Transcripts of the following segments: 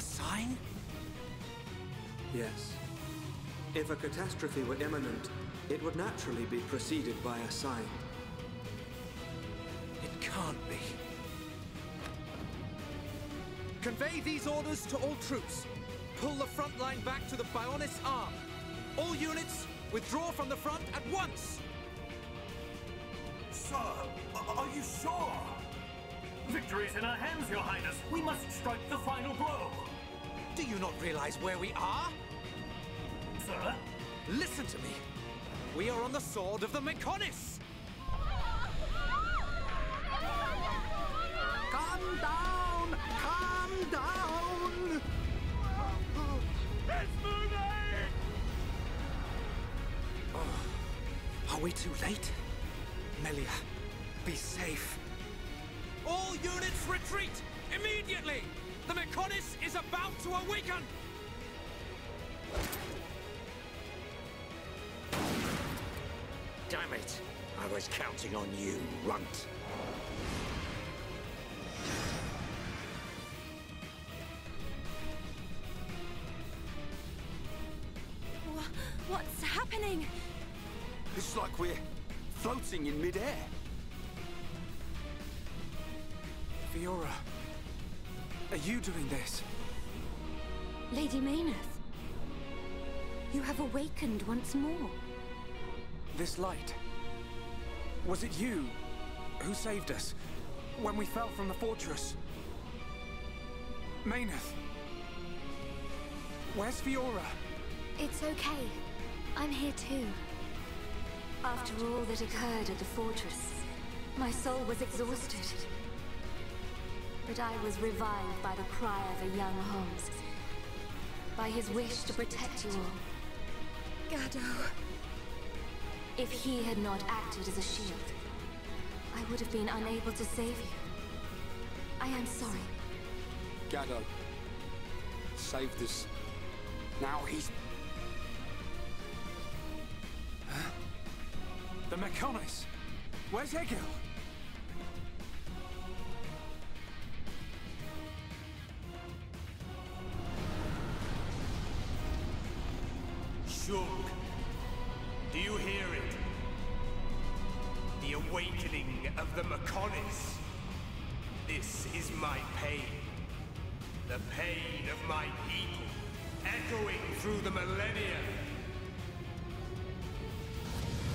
sign? Yes. If a catastrophe were imminent, it would naturally be preceded by a sign. It can't be. Convey these orders to all troops. Pull the front line back to the Bionis arm. All units, withdraw from the front at once! Sir, are you sure? Victory's in our hands, Your Highness. We must strike the final blow. Do you not realize where we are? Sir? Listen to me. We are on the sword of the Mechonis! Calm down! Calm down! It's moving! Are we too late? Melia, be safe. All units retreat! Immediately! The Mechonis is about to awaken! Damn it! I was counting on you, runt. What's happening? It's like we're floating in midair. Fiora, are you doing this? Lady Mayneth, you have awakened once more. This light. Was it you who saved us when we fell from the fortress? Mayneth, where's Fiora? It's okay. I'm here too. After all that occurred at the fortress, my soul was exhausted. But I was revived by the cry of a young Holmes, by his wish to protect you all. Gado. If he had not acted as a shield, I would have been unable to save you. I am sorry. Gado saved us. Now he's... Huh? The Mechonis! Where's Egil? Shug, do you hear it? The awakening of the Mechonis. This is my pain. The pain of my people, echoing through the millennia.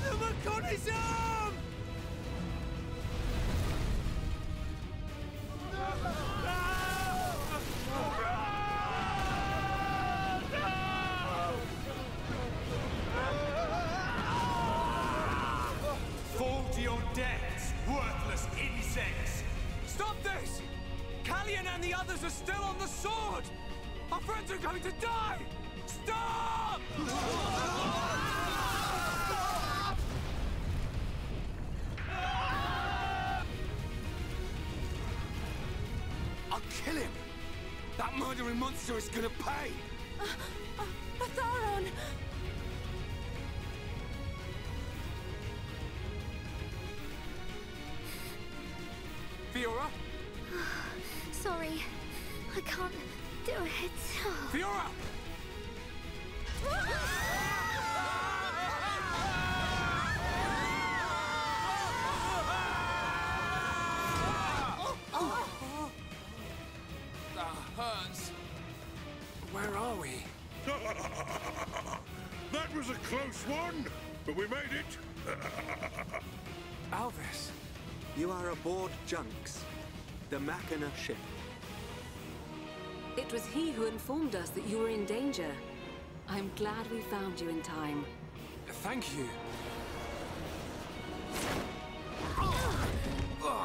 The Mechonis arm! Fall to your deaths, worthless insects! Stop this! Callion and the others are still on the sword! Our friends are going to die! Stop! I'll kill him! That murdering monster is gonna pay! Atharon! Fiora? Sorry, I can't do it. Fiora! That hurts. Where are we? That was a close one, but we made it. Alvis. You are aboard Junks, the Machina ship. It was he who informed us that you were in danger. I'm glad we found you in time. Thank you.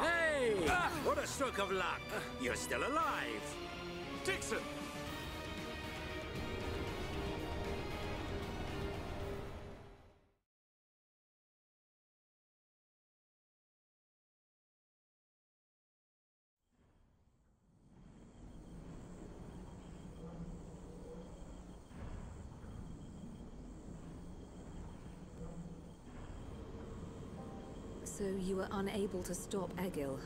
Hey! What a stroke of luck! You're still alive! Dixon! So you were unable to stop Egil.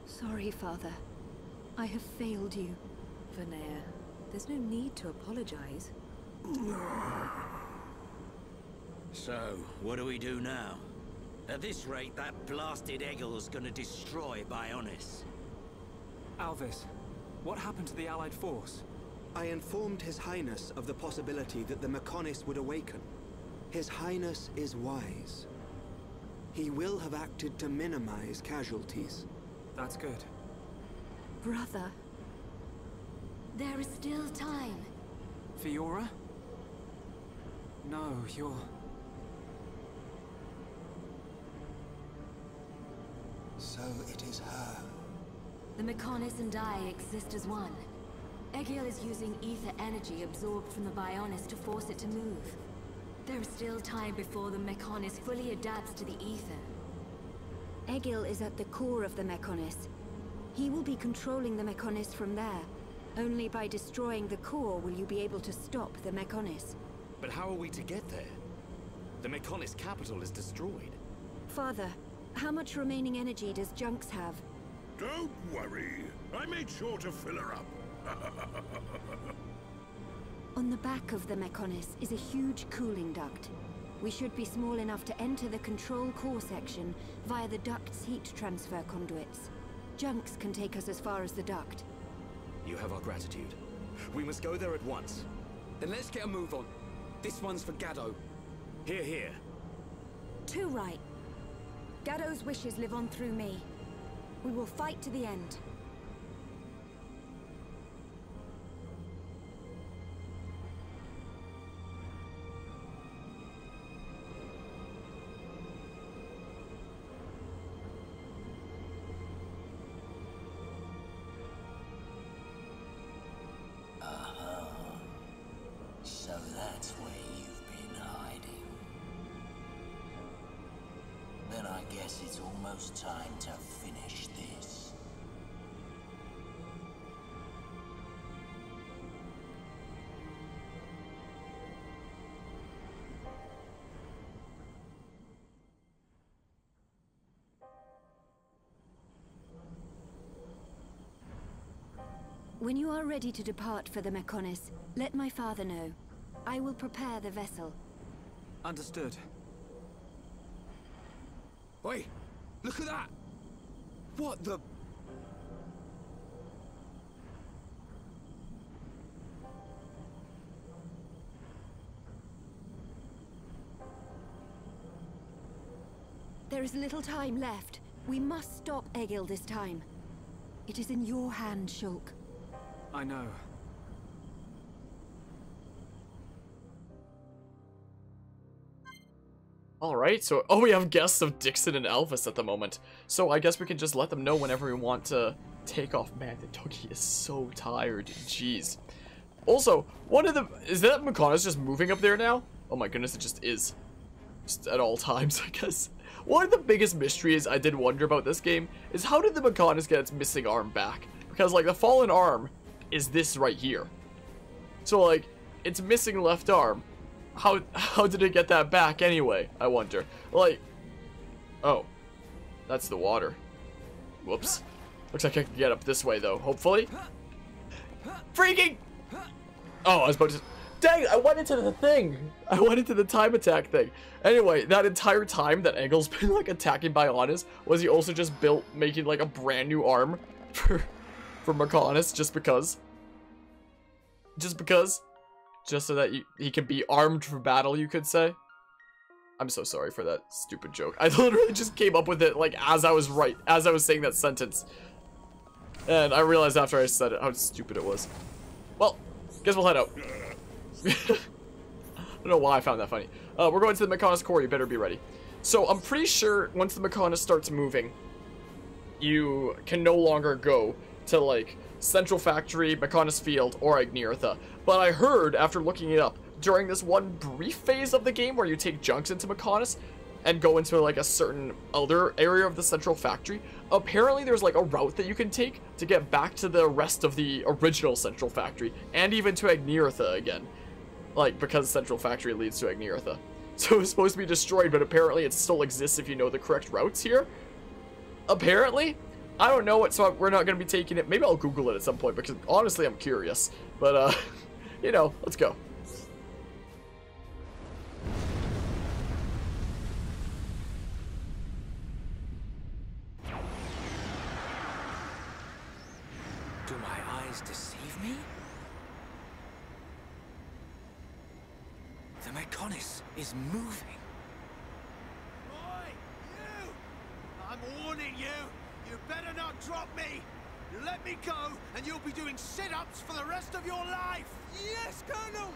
Sorry, Father. I have failed you. Vanea, there's no need to apologize. So, what do we do now? At this rate, that blasted Eggle's gonna destroy Bionis. Alvis, what happened to the Allied force? I informed His Highness of the possibility that the Mechonis would awaken. His Highness is wise. He will have acted to minimize casualties. That's good. Brother. There is still time. Fiora? No, you're... So it is her. The Mechonis and I exist as one. Egil is using ether energy absorbed from the Bionis to force it to move. There is still time before the Mechonis fully adapts to the ether. Egil is at the core of the Mechonis. He will be controlling the Mechonis from there. Only by destroying the core will you be able to stop the Mechonis. But how are we to get there? The Mechonis capital is destroyed. Father, how much remaining energy does Junks have? Don't worry. I made sure to fill her up. On the back of the Mechonis is a huge cooling duct. We should be small enough to enter the control core section via the duct's heat transfer conduits. Junks can take us as far as the duct. You have our gratitude. We must go there at once. Then let's get a move on. This one's for Gaddo. Here, here. Too right. Gaddo's wishes live on through me. We will fight to the end. So that's where you've been hiding. Then I guess it's almost time to finish this. When you are ready to depart for the Mechonis, let my father know. I will prepare the vessel. Understood. Oi! Look at that! What the... There is little time left. We must stop Egil this time. It is in your hand, Shulk. I know. Alright, so, oh, we have guests of Dixon and Elvis at the moment. So I guess we can just let them know whenever we want to take off. Man, the doggy is so tired. Jeez. Also, one of the... Is that Mechonis just moving up there now? Oh my goodness, it just is. Just at all times, I guess. One of the biggest mysteries I did wonder about this game is how did the Mechonis get its missing arm back? Because, like, the fallen arm is this right here. So, like, its missing left arm. How did it get that back anyway, I wonder? Like, oh, that's the water. Whoops. Looks like I can get up this way, though, hopefully. Freaking! Oh, I was about to... Dang, I went into the thing! I went into the time attack thing. Anyway, that entire time that Egil's been, like, attacking Bionis, was he also just making, like, a brand new arm for Mechonis, just because? Just because? Just so that he can be armed for battle, you could say. I'm so sorry for that stupid joke. I literally just came up with it, like, as I was saying that sentence. And I realized after I said it how stupid it was. Well, guess we'll head out. I don't know why I found that funny. We're going to the Mechonis core, you better be ready. So, I'm pretty sure once the Mechonis starts moving, you can no longer go to, like, Central Factory, Mechonis Field, or Agneartha. But I heard, after looking it up, during this one brief phase of the game where you take Junks into Mechonis and go into, like, a certain other area of the Central Factory, apparently there's, like, a route that you can take to get back to the rest of the original Central Factory, and even to Agneartha again. Like, because Central Factory leads to Agneartha. So it's supposed to be destroyed, but apparently it still exists if you know the correct routes here. Apparently. I don't know it, so we're not going to be taking it. Maybe I'll Google it at some point, because honestly, I'm curious. But, you know, let's go. Do my eyes deceive me? The Mechonis is moving. Oi, you! I'm warning you! You better not drop me! You let me go, and you'll be doing sit-ups for the rest of your life! Yes, Colonel!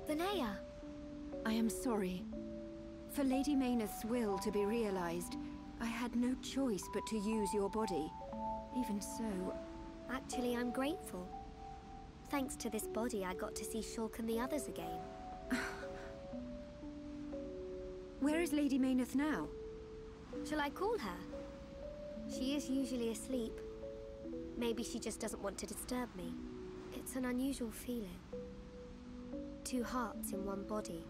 Linnea! I am sorry. For Lady Mayneth's will to be realized, I had no choice but to use your body. Even so... Actually, I'm grateful. Thanks to this body, I got to see Shulk and the others again. Where is Lady Mayneth now? Shall I call her? She is usually asleep. Maybe she just doesn't want to disturb me. It's an unusual feeling. 2 hearts in one body.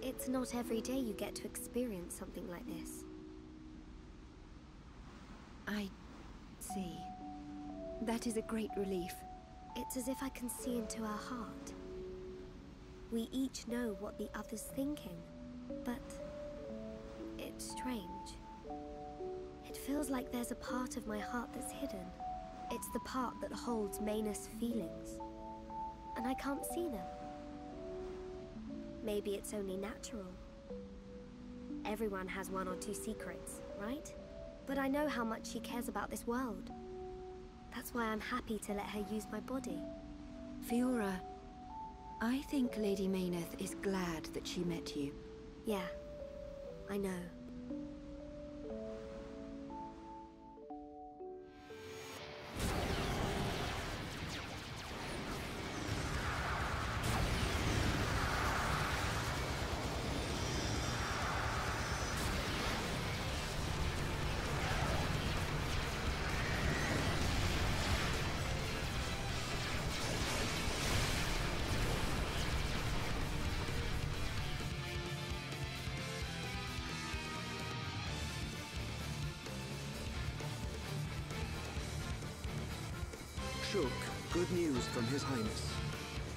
It's not every day you get to experience something like this. I see. That is a great relief. It's as if I can see into our heart. We each know what the other's thinking, but it's strange. It feels like there's a part of my heart that's hidden. It's the part that holds Mayneth's feelings, and I can't see them. Maybe it's only natural. Everyone has 1 or 2 secrets, right? But I know how much she cares about this world. That's why I'm happy to let her use my body. Fiora, I think Lady Mayneth is glad that she met you. Yeah, I know. Shulk, good news from His Highness.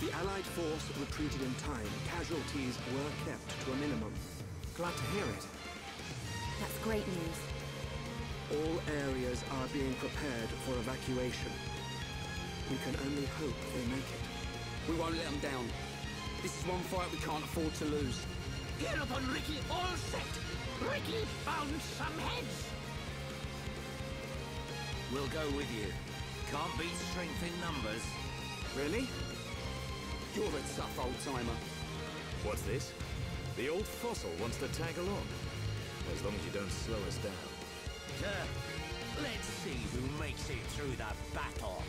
The Allied force retreated in time. Casualties were kept to a minimum. Glad to hear it. That's great news. All areas are being prepared for evacuation. We can only hope they make it. We won't let them down. This is one fight we can't afford to lose. Here upon Ricky, all set! Ricky found some heads! We'll go with you. Can't beat strength in numbers. Really? You're a tough old-timer. What's this? The old fossil wants to tag along. As long as you don't slow us down. Let's see who makes it through the battle.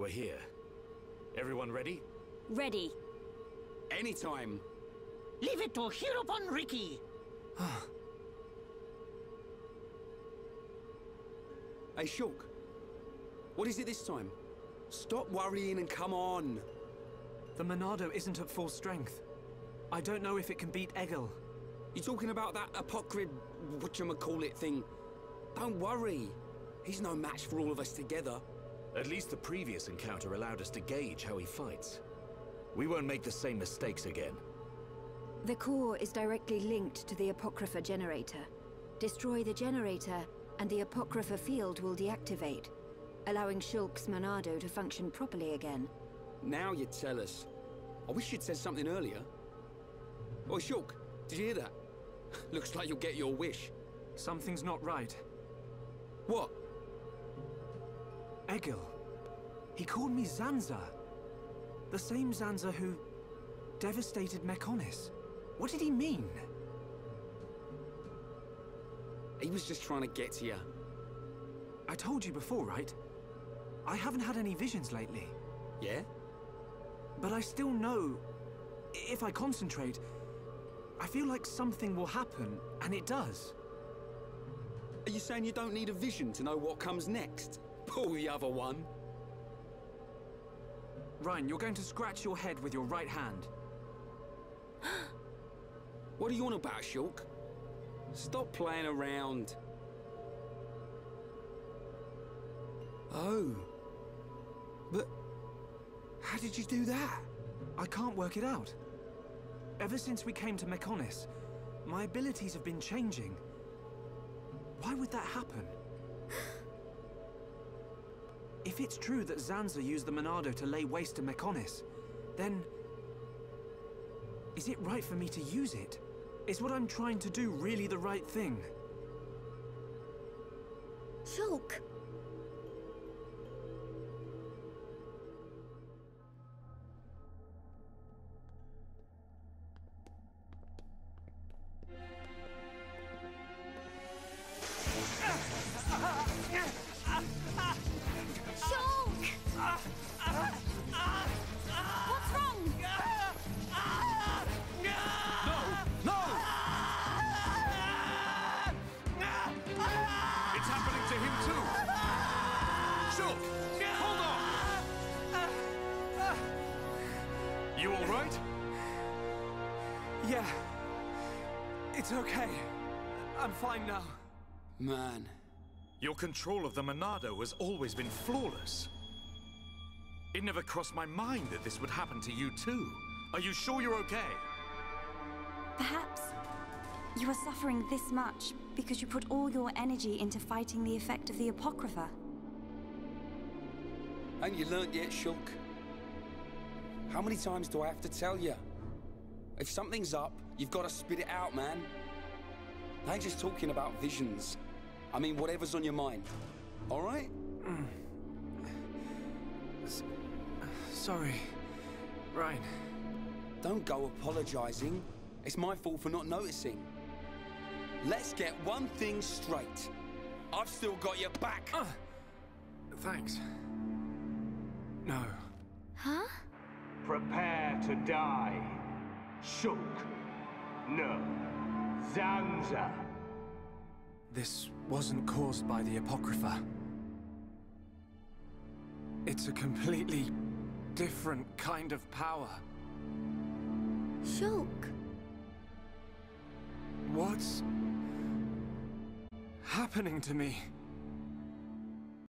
We're here. Everyone ready? Ready. Anytime. Leave it to Hirobon Ricky. Hey, Shulk. What is it this time? Stop worrying and come on. The Monado isn't at full strength. I don't know if it can beat Egil. You talking about that apocryph, whatchamacallit thing? Don't worry. He's no match for all of us together. At least the previous encounter allowed us to gauge how he fights. We won't make the same mistakes again. The core is directly linked to the Apocrypha generator. Destroy the generator, and the Apocrypha field will deactivate, allowing Shulk's Monado to function properly again. Now you tell us. I wish you'd said something earlier. Oh, Shulk, did you hear that? Looks like you'll get your wish. Something's not right. What? Egil. He called me Zanza. The same Zanza who devastated Mechonis. What did he mean? He was just trying to get to you. I told you before, right? I haven't had any visions lately. Yeah? But I still know, if I concentrate, I feel like something will happen, and it does. Are you saying you don't need a vision to know what comes next? Pull the other one. Ryan, you're going to scratch your head with your right hand. What are you on about, Shulk? Stop playing around. Oh. But how did you do that? I can't work it out. Ever since we came to Mechonis, my abilities have been changing. Why would that happen? If it's true that Zanza used the Monado to lay waste to Mechonis, then is it right for me to use it? Is what I'm trying to do really the right thing? Shulk! Yeah. It's okay. I'm fine now. Man. Your control of the Monado has always been flawless. It never crossed my mind that this would happen to you too. Are you sure you're okay? Perhaps you are suffering this much because you put all your energy into fighting the effect of the Apocrypha. Ain't you learnt yet, Shulk? How many times do I have to tell you? If something's up, you've got to spit it out, man. I ain't just talking about visions. I mean, whatever's on your mind. All right? Sorry, Ryan. Don't go apologizing. It's my fault for not noticing. Let's get one thing straight. I've still got your back. Thanks. No. Huh? Prepare to die. Shulk. No. Zanza. This wasn't caused by the Apocrypha. It's a completely different kind of power. Shulk. What's happening to me?